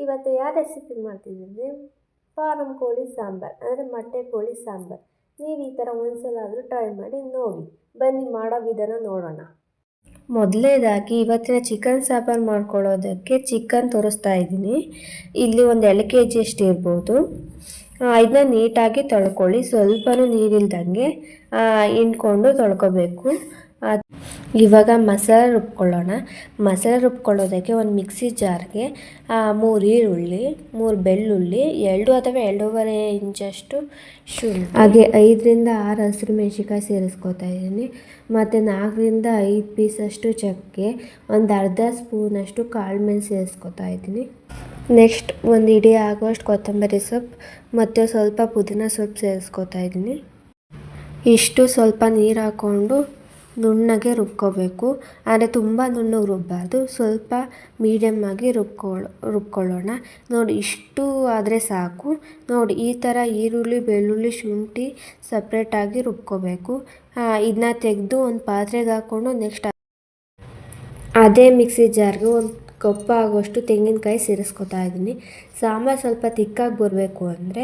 ಇವತ್ತು ಯಾವ ರೆಸಿಪಿ ಮಾಡ್ತಿದ್ದೀನಿ, ಫಾರಂ ಕೋಳಿ ಸಾಂಬಾರು ಅಂದರೆ ಮೊಟ್ಟೆ ಕೋಳಿ ಸಾಂಬಾರು. ನೀವು ಈ ಥರ ಒಂದ್ಸಲ ಆದರೂ ಟ್ರೈ ಮಾಡಿ ನೋಡಿ. ಬನ್ನಿ ಮಾಡೋ ವಿಧಾನ ನೋಡೋಣ. ಮೊದಲನೇದಾಗಿ ಇವತ್ತಿನ ಚಿಕನ್ ಸಾಂಬಾರು ಮಾಡ್ಕೊಳ್ಳೋದಕ್ಕೆ ಚಿಕನ್ ತೋರಿಸ್ತಾ ಇದ್ದೀನಿ. ಇಲ್ಲಿ ಒಂದು 2 kg ಅಷ್ಟು ಇರ್ಬೋದು. ಇದನ್ನ ನೀಟಾಗಿ ತೊಳ್ಕೊಳ್ಳಿ, ಸ್ವಲ್ಪನೂ ನೀರಿಲ್ದಂಗೆ ಹಿಂಡ್ಕೊಂಡು ತೊಳ್ಕೊಬೇಕು. ಇವಾಗ ಮಸಾಲೆ ರುಬ್ಕೊಳ್ಳೋಣ. ಮಸಾಲೆ ರುಬ್ಕೊಳ್ಳೋದಕ್ಕೆ ಒಂದು ಮಿಕ್ಸಿ ಜಾರ್ಗೆ 3 ಈರುಳ್ಳಿ, 3 ಬೆಳ್ಳುಳ್ಳಿ, 2 ಅಥವಾ 2.5 ಇಂಚಷ್ಟು ಶುಂಠಿ, ಹಾಗೆ 5 ರಿಂದ 6 ಹಸಿರು ಮೆಣಸಿನ್ಕಾಯಿ ಸೇರಿಸ್ಕೊತಾ ಇದ್ದೀನಿ. ಮತ್ತು 4 ರಿಂದ 5 ಪೀಸಷ್ಟು ಚಕ್ಕೆ, ಒಂದು ಅರ್ಧ ಸ್ಪೂನಷ್ಟು ಕಾಳು ಮೆಣಸು ಸೇರಿಸ್ಕೊತಾ ಇದ್ದೀನಿ. ನೆಕ್ಸ್ಟ್ ಒಂದು ಇಡೀ ಆಗುವಷ್ಟು ಕೊತ್ತಂಬರಿ ಸೊಪ್ಪು ಮತ್ತು ಸ್ವಲ್ಪ ಪುದೀನ ಸೊಪ್ಪು ಸೇರಿಸ್ಕೊತಾ ಇದ್ದೀನಿ. ಇಷ್ಟು ಸ್ವಲ್ಪ ನೀರು ಹಾಕ್ಕೊಂಡು ನುಣ್ಣಗೆ ರುಬ್ಕೋಬೇಕು. ಆದರೆ ತುಂಬ ನುಣ್ಣಗೆ ರುಬ್ಬಾರ್ದು, ಸ್ವಲ್ಪ ಮೀಡಿಯಮ್ ಆಗಿ ರುಬ್ಕೊಳ್ಳೋಣ. ನೋಡಿ, ಇಷ್ಟು ಆದರೆ ಸಾಕು. ನೋಡಿ, ಈ ಥರ ಈರುಳ್ಳಿ, ಬೆಳ್ಳುಳ್ಳಿ, ಶುಂಠಿ ಸಪ್ರೇಟಾಗಿ ರುಬ್ಕೋಬೇಕು. ಇದನ್ನ ತೆಗೆದು ಒಂದು ಪಾತ್ರೆಗೆ ಹಾಕ್ಕೊಂಡು ನೆಕ್ಸ್ಟ್ ಅದೇ ಮಿಕ್ಸಿ ಜಾರ್ಗೆ ಒಂದು ಕಪ್ ಆಗುವಷ್ಟು ತೆಂಗಿನಕಾಯಿ ಸೇರಿಸ್ಕೊತಾ ಇದ್ದೀನಿ. ಸಾಂಬಾರು ಸ್ವಲ್ಪ ತಿಕ್ಕಾಗಿ ಬರಬೇಕು ಅಂದರೆ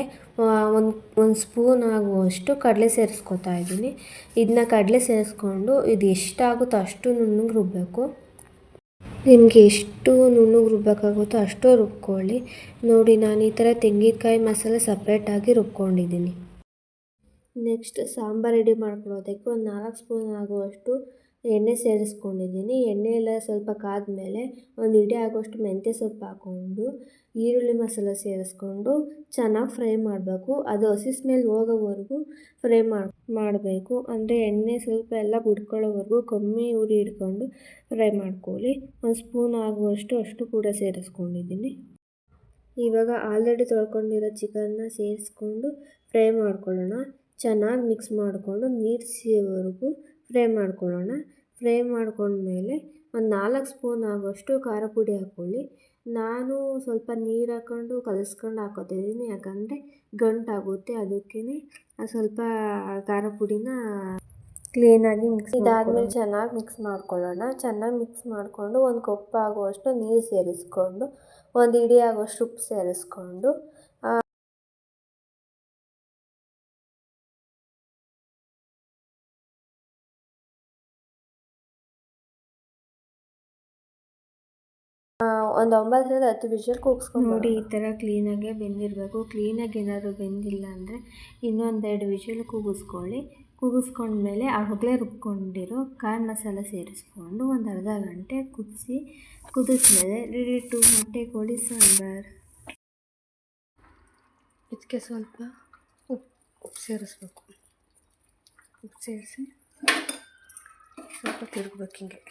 ಒಂದು ಸ್ಪೂನ್ ಆಗುವಷ್ಟು ಕಡಲೆ ಸೇರಿಸ್ಕೊತಾ ಇದ್ದೀನಿ. ಇದನ್ನ ಕಡಲೆ ಸೇರಿಸ್ಕೊಂಡು ಇದು ಎಷ್ಟಾಗುತ್ತೋ ಅಷ್ಟು ನುಣ್ಣಗೆ ರುಬ್ಬಬೇಕು. ನಿಮಗೆ ಎಷ್ಟು ನುಣ್ಣಗೆ ರುಬ್ಬಬೇಕಾಗುತ್ತೋ ಅಷ್ಟು ರುಬ್ಕೊಳ್ಳಿ. ನೋಡಿ, ನಾನು ಈ ಥರ ತೆಂಗಿನಕಾಯಿ ಮಸಾಲೆ ಸಪ್ರೇಟಾಗಿ ರುಬ್ಕೊಂಡಿದ್ದೀನಿ. ನೆಕ್ಸ್ಟ್ ಸಾಂಬಾರು ರೆಡಿ ಮಾಡ್ಕೊಳ್ಳೋದಕ್ಕೆ ಒಂದು 4 ಸ್ಪೂನ್ ಆಗುವಷ್ಟು ಎಣ್ಣೆ ಸೇರಿಸ್ಕೊಂಡಿದ್ದೀನಿ. ಎಣ್ಣೆ ಎಲ್ಲ ಸ್ವಲ್ಪ ಕಾದ್ಮೇಲೆ ಒಂದು ಇಡೀ ಆಗುವಷ್ಟು ಮೆಂತ್ಯ ಸೊಪ್ಪು ಹಾಕ್ಕೊಂಡು ಈರುಳ್ಳಿ ಮಸಾಲೆ ಸೇರಿಸ್ಕೊಂಡು ಚೆನ್ನಾಗಿ ಫ್ರೈ ಮಾಡಬೇಕು. ಅದು ಹಸಿ ಸ್ಮೆಲ್ ಹೋಗೋವರೆಗೂ ಫ್ರೈ ಮಾಡಬೇಕು. ಅಂದರೆ ಎಣ್ಣೆ ಸ್ವಲ್ಪ ಎಲ್ಲ ಬಿಡ್ಕೊಳ್ಳೋವರೆಗೂ ಕಮ್ಮಿ ಉರಿ ಹಿಡ್ಕೊಂಡು ಫ್ರೈ ಮಾಡ್ಕೊಳ್ಳಿ. ಒಂದು ಸ್ಪೂನ್ ಆಗುವಷ್ಟು ಅಷ್ಟು ಕೂಡ ಸೇರಿಸ್ಕೊಂಡಿದ್ದೀನಿ. ಇವಾಗ ಆಲ್ರೆಡಿ ತೊಳ್ಕೊಂಡಿರೋ ಚಿಕನ್ನ ಸೇರಿಸ್ಕೊಂಡು ಫ್ರೈ ಮಾಡ್ಕೊಳ್ಳೋಣ. ಚೆನ್ನಾಗಿ ಮಿಕ್ಸ್ ಮಾಡಿಕೊಂಡು ನೀರು ಸಿಗೋವರೆಗೂ ಫ್ರೈ ಮಾಡ್ಕೊಳ್ಳೋಣ. ಫ್ರೈ ಮಾಡ್ಕೊಂಡ್ಮೇಲೆ ಒಂದು 4 ಸ್ಪೂನ್ ಆಗುವಷ್ಟು ಖಾರ ಪುಡಿ ಹಾಕ್ಕೊಳ್ಳಿ. ನಾನು ಸ್ವಲ್ಪ ನೀರು ಹಾಕ್ಕೊಂಡು ಕಲಿಸ್ಕೊಂಡು ಹಾಕೋತಿದ್ದೀನಿ, ಯಾಕಂದರೆ ಗಂಟಾಗುತ್ತೆ. ಅದಕ್ಕೇ ಸ್ವಲ್ಪ ಖಾರ ಪುಡಿನ ಕ್ಲೀನಾಗಿ ಇದಾದಮೇಲೆ ಚೆನ್ನಾಗಿ ಮಿಕ್ಸ್ ಮಾಡ್ಕೊಳ್ಳೋಣ. ಚೆನ್ನಾಗಿ ಮಿಕ್ಸ್ ಮಾಡಿಕೊಂಡು ಒಂದು ಕಪ್ ಆಗುವಷ್ಟು ನೀರು ಸೇರಿಸ್ಕೊಂಡು ಒಂದು ಇಡೀ ಆಗುವಷ್ಟು ಉಪ್ಪು ಸೇರಿಸ್ಕೊಂಡು ಒಂದು 9 ರಿಂದ 10 ವಿಷಲ್ ಕೂಗಿಸ್ಕೊಂಡು ನೋಡಿ. ಈ ಥರ ಕ್ಲೀನಾಗೆ ಬೆಂದಿರಬೇಕು. ಕ್ಲೀನಾಗಿ ಏನಾದರೂ ಬೆಂದಿಲ್ಲ ಅಂದರೆ ಇನ್ನೊಂದು 2 ವಿಷಲ್ ಕೂಗಿಸ್ಕೊಳ್ಳಿ. ಕೂಗಿಸ್ಕೊಂಡ್ಮೇಲೆ ಆಗಲೇ ರುಬ್ಕೊಂಡಿರೋ ಕಾಯಿ ಮಸಾಲೆ ಸೇರಿಸ್ಕೊಂಡು ಒಂದು ಅರ್ಧ ಗಂಟೆ ಕುದಿಸ್ಮೇಲೆ ರೆಡಿ ಟು ಮೊಟ್ಟೆ ಕೋಳಿ ಸಾಂಬಾರು. ಇದಕ್ಕೆ ಸ್ವಲ್ಪ ಉಪ್ಪು ಸೇರಿಸ್ಬೇಕು. ಉಪ್ಪು ಸೇರಿಸಿ ಸ್ವಲ್ಪ ತಿರುಗಬೇಕು. ಹಿಂಗೆ